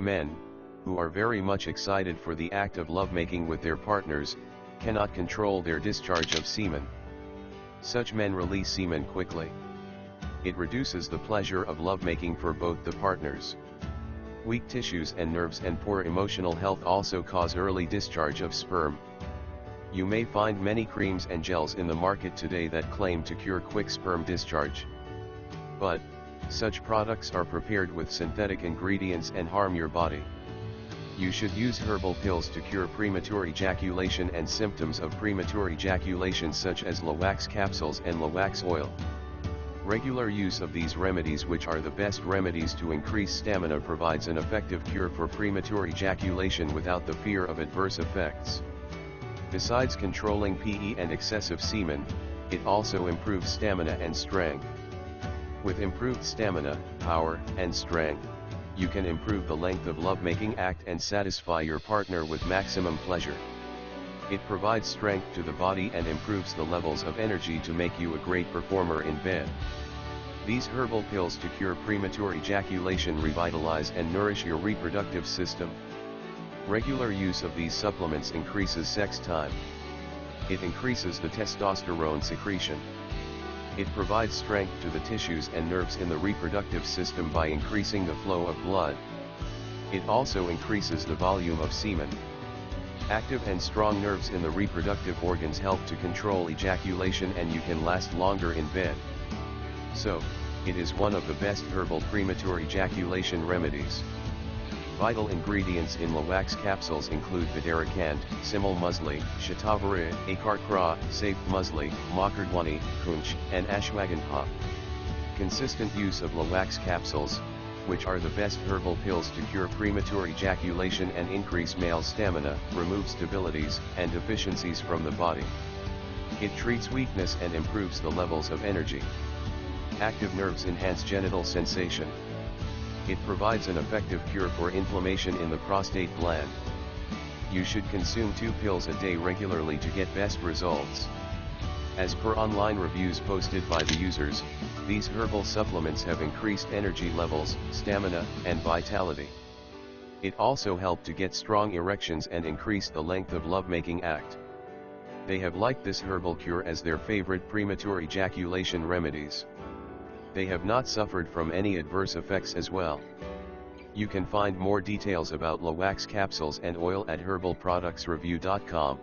Men, who are very much excited for the act of lovemaking with their partners, cannot control their discharge of semen. Such men release semen quickly. It reduces the pleasure of lovemaking for both the partners. Weak tissues and nerves and poor emotional health also cause early discharge of sperm. You may find many creams and gels in the market today that claim to cure quick sperm discharge. But, such products are prepared with synthetic ingredients and harm your body. You should use herbal pills to cure premature ejaculation and symptoms of premature ejaculation such as Lawax capsules and Lawax oil. Regular use of these remedies, which are the best remedies to increase stamina, provides an effective cure for premature ejaculation without the fear of adverse effects. Besides controlling PE and excessive semen, it also improves stamina and strength. With improved stamina, power, and strength, you can improve the length of lovemaking act and satisfy your partner with maximum pleasure. It provides strength to the body and improves the levels of energy to make you a great performer in bed. These herbal pills to cure premature ejaculation revitalize and nourish your reproductive system. Regular use of these supplements increases sex time. It increases the testosterone secretion. It provides strength to the tissues and nerves in the reproductive system by increasing the flow of blood. It also increases the volume of semen. Active and strong nerves in the reproductive organs help to control ejaculation, and you can last longer in bed. So, it is one of the best herbal premature ejaculation remedies. Vital ingredients in Lawax capsules include Vidarikand, Simul Musli, Shatavari, Akarkra, Safe Musli, Makardwani, Kunch, and Ashwagandha. Consistent use of Lawax capsules, which are the best herbal pills to cure premature ejaculation and increase male stamina, removes debilities and deficiencies from the body. It treats weakness and improves the levels of energy. Active nerves enhance genital sensation. It provides an effective cure for inflammation in the prostate gland. You should consume 2 pills a day regularly to get best results. As per online reviews posted by the users, these herbal supplements have increased energy levels, stamina, and vitality. It also helped to get strong erections and increase the length of lovemaking act. They have liked this herbal cure as their favorite premature ejaculation remedies. They have not suffered from any adverse effects as well. You can find more details about Lawax capsules and oil at herbalproductsreview.com.